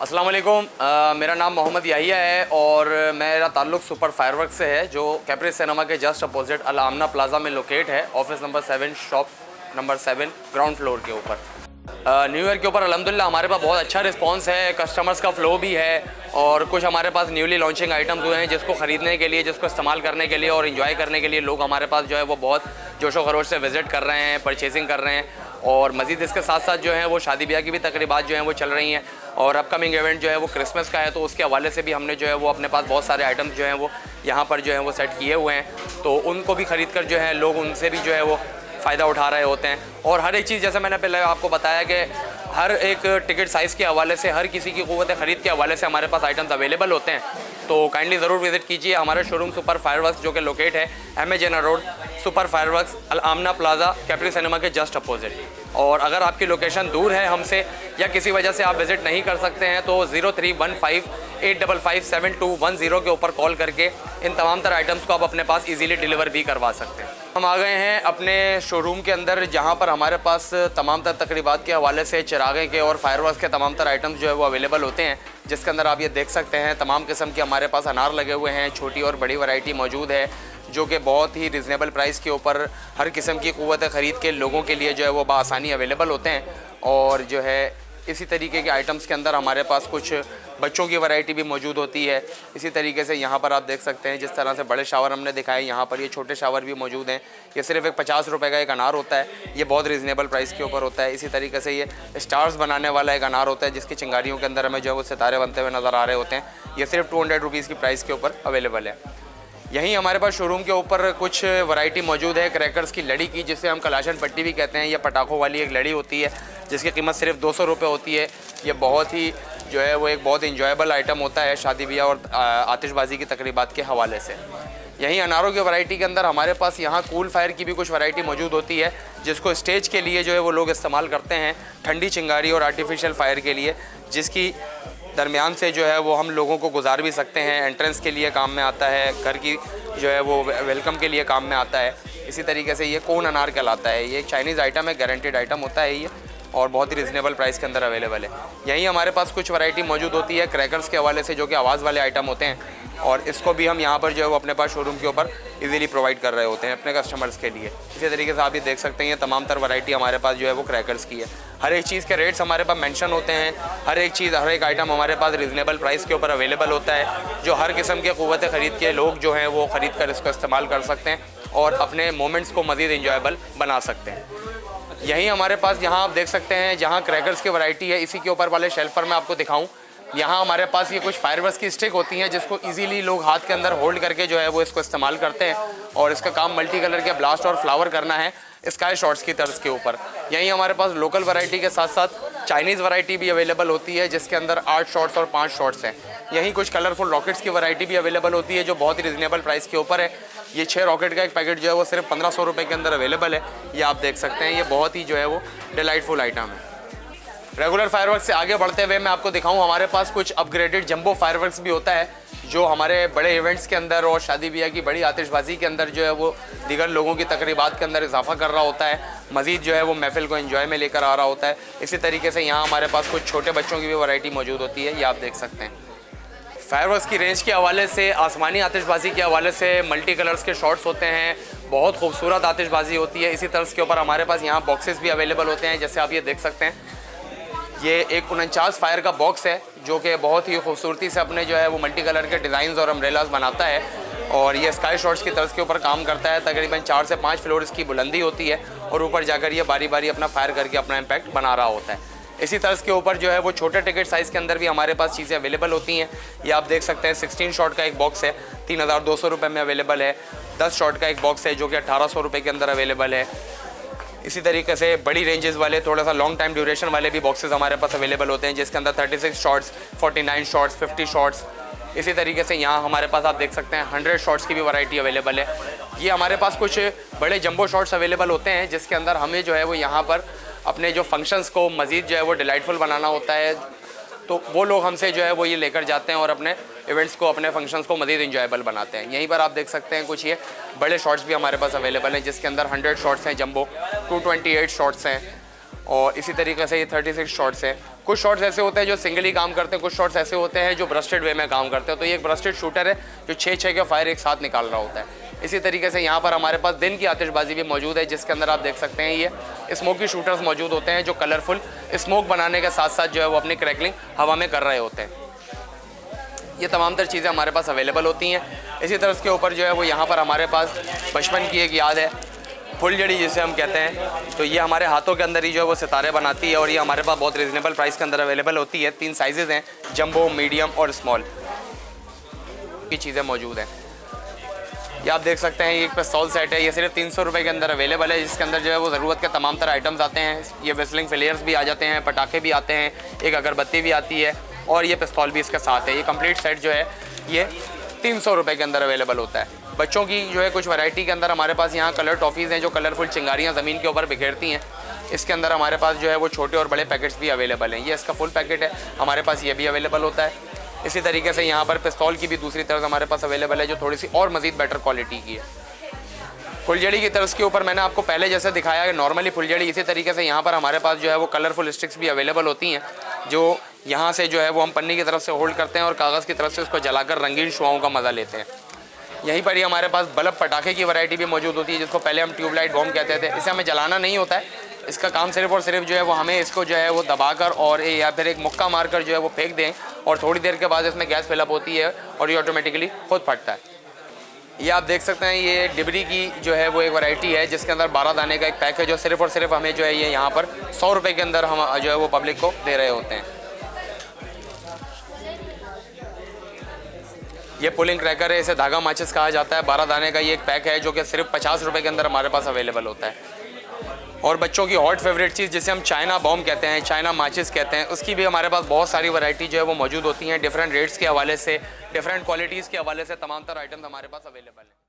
अस्सलाम वालेकुम। मेरा नाम मोहम्मद याहिया है और मेरा ताल्लुक़ सुपर फायरवर्क्स से है, जो कैप्रिस सिनेमा के जस्ट अपोजिट अल आमना प्लाजा में लोकेट है। Office number 7, shop number 7, ground floor के ऊपर। न्यू ईयर के ऊपर अल्हम्दुलिल्लाह हमारे पास बहुत अच्छा रिस्पांस है, कस्टमर्स का फ़्लो भी है और कुछ हमारे पास न्यूली लॉन्चिंग आइटम्स हुए हैं जिसको ख़रीदने के लिए, जिसको इस्तेमाल करने के लिए और इन्जॉय करने के लिए लोग हमारे पास जो है वो बहुत जोशो खरोश से विज़िट कर रहे हैं, परचेजिंग कर रहे हैं। और मज़ीद इसके साथ साथ जो है वो शादी ब्याह की भी तकरीबात जो हैं वो चल रही हैं और अपकमिंग इवेंट जो है वो क्रिसमस का है, तो उसके हवाले से भी हमने जो है वो अपने पास बहुत सारे आइटम्स जो हैं वो यहाँ पर जो है वो सेट किए हुए हैं, तो उनको भी ख़रीद कर जो है लोग उनसे भी जो है वो फ़ायदा उठा रहे होते हैं। और हर एक चीज़, जैसे मैंने पहले आपको बताया कि हर एक टिकट साइज़ के हवाले से, हर किसी की क़ुव्वत ख़रीद के हवाले से हमारे पास आइटम्स अवेलेबल होते हैं, तो काइंडली ज़रूर विज़िट कीजिए हमारा शोरूम सुपर फायरवर्क्स, जो कि लोकेट है M A general road, super fireworks Al Amna plaza, Caprice cinema के जस्ट अपोजिट। और अगर आपकी लोकेशन दूर है हमसे या किसी वजह से आप विज़िट नहीं कर सकते हैं तो 03158557 के ऊपर कॉल करके इन तमाम तरह आइटम्स को आप अपने पास इजीली डिलीवर भी करवा सकते हैं। हम आ गए हैं अपने शोरूम के अंदर, जहां पर हमारे पास तमाम तरह तकरीबात के हवाले से चिरागे के और फायरवर्क्स के तमाम तरह आइटम्स जो है वो अवेलेबल होते हैं, जिसके अंदर आप ये देख सकते हैं तमाम किस्म के हमारे पास अनार लगे हुए हैं, छोटी और बड़ी वैरायटी मौजूद है, जो कि बहुत ही रिजनेबल प्राइस के ऊपर हर किस्म की क़ुव्वत ख़रीद के लोगों के लिए जो है वो बआसानी अवेलेबल होते हैं। और जो है इसी तरीके के आइटम्स के अंदर हमारे पास कुछ बच्चों की वैरायटी भी मौजूद होती है। इसी तरीके से यहाँ पर आप देख सकते हैं जिस तरह से बड़े शावर हमने दिखाए, यहाँ पर ये छोटे शावर भी मौजूद हैं। ये सिर्फ एक 50 रुपये का एक अनार होता है, ये बहुत रिजनेबल प्राइस के ऊपर होता है। इसी तरीके से ये स्टार्स बनाने वाला एक अनार होता है, जिसकी चिंगारियों के अंदर हमें जो है वो सितारे बनते हुए नज़र आ रहे होते हैं। ये सिर्फ 200 रुपीज़ की प्राइस के ऊपर अवेलेबल है। यहीं हमारे पास शोरूम के ऊपर कुछ वैरायटी मौजूद है क्रैकर्स की लड़ी की, जिसे हम कलाशन पट्टी भी कहते हैं। यह पटाखों वाली एक लड़ी होती है जिसकी कीमत सिर्फ 200 रुपये होती है। ये बहुत ही जो है वो एक बहुत इंजॉयबल आइटम होता है शादी ब्याह और आतिशबाजी की तकरीबात के हवाले से। यहीं अनारों की वैरायटी के अंदर हमारे पास यहाँ कूल फायर की भी कुछ वैरायटी मौजूद होती है, जिसको स्टेज के लिए जो है वो लोग इस्तेमाल करते हैं, ठंडी चिंगारी और आर्टिफिशियल फायर के लिए, जिसकी दरमियान से जो है वो हम लोगों को गुजार भी सकते हैं। एंट्रेंस के लिए काम में आता है, घर की जो है वो वेलकम के लिए काम में आता है। इसी तरीके से ये कोन अनार कहलाता है। ये एक चाइनीज़ आइटम है, गारंटेड आइटम होता है ये, और बहुत ही रिजनेबल प्राइस के अंदर अवेलेबल है। यहीं हमारे पास कुछ वैरायटी मौजूद होती है क्रैकर्स के हवाले से, जो कि आवाज़ वाले आइटम होते हैं, और इसको भी हम यहाँ पर जो है वो अपने पास शोरूम के ऊपर इजीली प्रोवाइड कर रहे होते हैं अपने कस्टमर्स के लिए। इसी तरीके से आप ये देख सकते हैं ये तमाम तरह वैरायटी हमारे पास जो है वो क्रैकर्स की है। हर एक चीज़ के रेट्स हमारे पास मेंशन होते हैं, हर एक चीज़, हर एक आइटम हमारे पास रिजनेबल प्राइस के ऊपर अवेलेबल होता है, जो हर किस्म के क़ुव्वत ख़रीद के लोग जो हैं वो ख़रीद कर इसको इस्तेमाल कर सकते हैं और अपने मोमेंट्स को मज़ीद इंजॉयबल बना सकते हैं। यहीं हमारे पास, यहाँ आप देख सकते हैं जहाँ क्रैकर्स की वैरायटी है, इसी के ऊपर वाले शेल्फ पर मैं आपको दिखाऊं, यहाँ हमारे पास ये कुछ फायरवर्क्स की स्टिक होती हैं, जिसको इजीली लोग हाथ के अंदर होल्ड करके जो है वो इसको इस्तेमाल करते हैं, और इसका काम मल्टी कलर के ब्लास्ट और फ्लावर करना है स्काई शॉट्स की तर्ज के ऊपर। यहीं हमारे पास लोकल वैरायटी के साथ साथ चाइनीज़ वैरायटी भी अवेलेबल होती है, जिसके अंदर 8 शॉट्स और 5 शॉट्स हैं। यहीं कुछ कलरफुल रॉकेट्स की वैरायटी भी अवेलेबल होती है, जो बहुत ही रिजनेबल प्राइस के ऊपर है। ये 6 रॉकेट का एक पैकेट जो है वो सिर्फ 1500 रुपये के अंदर अवेलेबल है। ये आप देख सकते हैं, ये बहुत ही जो है वो डिलाइटफुल आइटम है। रेगुलर फायरवर्क्स से आगे बढ़ते हुए मैं आपको दिखाऊं, हमारे पास कुछ अपग्रेडेड जंबो फायरवर्क्स भी होता है, जो हमारे बड़े इवेंट्स के अंदर और शादी ब्याह की बड़ी आतिशबाजी के अंदर जो है वो दीगर लोगों की तकरीबात के अंदर इजाफा कर रहा होता है, मज़ीद जो है वो महफिल को एंजॉय में लेकर आ रहा होता है। इसी तरीके से यहाँ हमारे पास कुछ छोटे बच्चों की भी वैरायटी मौजूद होती है, ये आप देख सकते हैं। फायरवर्क्स की रेंज के हवाले से, आसमानी आतिशबाजी के हवाले से मल्टी कलर्स के शॉट्स होते हैं, बहुत खूबसूरत आतिशबाजी होती है। इसी तर्ज के ऊपर हमारे पास यहाँ बॉक्सेस भी अवेलेबल होते हैं, जैसे आप ये देख सकते हैं। ये एक 49 फायर का बॉक्स है, जो कि बहुत ही खूबसूरती से अपने जो है वो मल्टी कलर के डिज़ाइंस और अम्ब्रेलास बनाता है, और ये स्काई शॉट्स की तर्ज के ऊपर काम करता है। तकरीबन 4 से 5 फ्लोर इसकी बुलंदी होती है, और ऊपर जाकर ये बारी बारी अपना फायर करके अपना इम्पैक्ट बना रहा होता है। इसी तर्ज के ऊपर जो है वो छोटे टिकट साइज़ के अंदर भी हमारे पास चीज़ें अवेलेबल होती हैं। ये आप देख सकते हैं 16 शॉट का एक बॉक्स है, 3200 रुपये में अवेलेबल है। 10 शॉट का एक बॉक्स है जो कि 1800 रुपये के अंदर अवेलेबल है। इसी तरीके से बड़ी रेंजेस वाले, थोड़ा सा लॉन्ग टाइम ड्यूरेशन वाले भी बॉक्सेस हमारे पास अवेलेबल होते हैं, जिसके अंदर 36 शॉट्स, 49 शॉट्स, 50 शॉट्स। इसी तरीके से यहाँ हमारे पास आप देख सकते हैं 100 शॉट्स की भी वैरायटी अवेलेबल है। ये हमारे पास कुछ बड़े जंबो शॉट्स अवेलेबल होते हैं, जिसके अंदर हमें जो है वो यहाँ पर अपने जो फंक्शंस को मज़ीद जो है वो डिलाइटफुल बनाना होता है, तो वो लोग हमसे जो है वो ये लेकर जाते हैं और अपने इवेंट्स को, अपने फंक्शंस को मज़ीद इंजॉयबल बनाते हैं। यहीं पर आप देख सकते हैं कुछ ये बड़े शॉट्स भी हमारे पास अवेलेबल हैं, जिसके अंदर 100 शॉट्स हैं जंबो, 228 शॉट्स हैं, और इसी तरीके से ये 36 शॉट्स हैं। कुछ शॉट्स ऐसे होते हैं जो सिंगली काम करते हैं, कुछ शॉट्स ऐसे होते हैं जो ब्रस्टेड वे में काम करते हैं। तो ये एक ब्रस्टेड शूटर है जो 6 के फायर एक साथ निकाल रहा होता है। इसी तरीके से यहाँ पर हमारे पास दिन की आतिशबाजी भी मौजूद है, जिसके अंदर आप देख सकते हैं ये स्मोकी शूटर्स मौजूद होते हैं जो कलरफुल स्मोक बनाने के साथ साथ जो है वो अपनी क्रैकलिंग हवा में कर रहे होते हैं। ये तमाम तर चीज़ें हमारे पास अवेलेबल होती हैं। इसी तरह इसके ऊपर जो है वो यहाँ पर हमारे पास बचपन की एक याद है, फुलझड़ी जिसे हम कहते हैं। तो ये हमारे हाथों के अंदर ही जो है वो सितारे बनाती है और ये हमारे पास बहुत रीज़नेबल प्राइस के अंदर अवेलेबल होती है। 3 साइजेज़ हैं, जंबो, मीडियम और स्मॉल की चीज़ें मौजूद हैं। ये आप देख सकते हैं ये एक पिस्तौल सेट है, ये सिर्फ 300 रुपये के अंदर अवेलेबल है, जिसके अंदर जो है वो ज़रूरत के तमाम तरह आइटम्स आते हैं। ये विस्लिंग फ्लेयर्स भी आ जाते हैं, पटाखे भी आते हैं, एक अगरबत्ती भी आती है और ये पिस्तौल भी इसके साथ है। ये कंप्लीट सेट जो है ये 300 रुपये के अंदर अवेलेबल होता है। बच्चों की जो है कुछ वैरायटी के अंदर हमारे पास यहाँ कलर टॉफ़ीज़ हैं जो कलरफुल चिंगारियाँ ज़मीन के ऊपर बिखेरती हैं। इसके अंदर हमारे पास जो है वो छोटे और बड़े पैकेट्स भी अवेलेबल हैं। ये इसका फुल पैकेट है, हमारे पास ये भी अवेलेबल होता है। इसी तरीके से यहाँ पर पिस्तौल की भी दूसरी तरफ हमारे पास अवेलेबल है जो थोड़ी सी और मज़ीद बेटर क्वालिटी की है। फुलझड़ी की तरफ के ऊपर मैंने आपको पहले जैसे दिखाया है नॉर्मली फुलझड़ी, इसी तरीके से यहाँ पर हमारे पास जो है वो कलरफुल स्टिक्स भी अवेलेबल होती हैं जो यहाँ से जो है वो हम पन्नी की तरफ से होल्ड करते हैं और कागज़ की तरफ से उसको जलाकर रंगीन शुआओं का मज़ा लेते हैं। यहीं पर ही हमारे पास बल्ब पटाखे की वैरायटी भी मौजूद होती है जिसको पहले हम ट्यूबलाइट बॉम्ब कहते थे। इसे हमें जलाना नहीं होता है, इसका काम सिर्फ और सिर्फ जो है वो हमें इसको जो है वो दबाकर और या फिर एक मुक्का मारकर जो है वो फेंक दें और थोड़ी देर के बाद इसमें गैस फिलअप होती है और ये ऑटोमेटिकली खुद फटता है। ये आप देख सकते हैं ये डिबरी की जो है वो एक वैरायटी है जिसके अंदर 12 दाने का एक पैक है जो सिर्फ और सिर्फ हमें जो है ये यहाँ पर 100 रुपये के अंदर हम जो है वो पब्लिक को दे रहे होते हैं। ये पुलिंग क्रैकर है, इसे धागा माचिस कहा जाता है। 12 दाने का ये एक पैक है जो कि सिर्फ 50 रुपये के अंदर हमारे पास अवेलेबल होता है। और बच्चों की हॉट फेवरेट चीज़ जिसे हम चाइना बॉम्ब कहते हैं, चाइना माचिस कहते हैं, उसकी भी हमारे पास बहुत सारी वैरायटी जो है वो मौजूद होती हैं। डिफरेंट रेट्स के हवाले से, डिफरेंट क्वालिटीज़ के हवाले से तमाम तरह आइटम्स हमारे पास अवेलेबल हैं।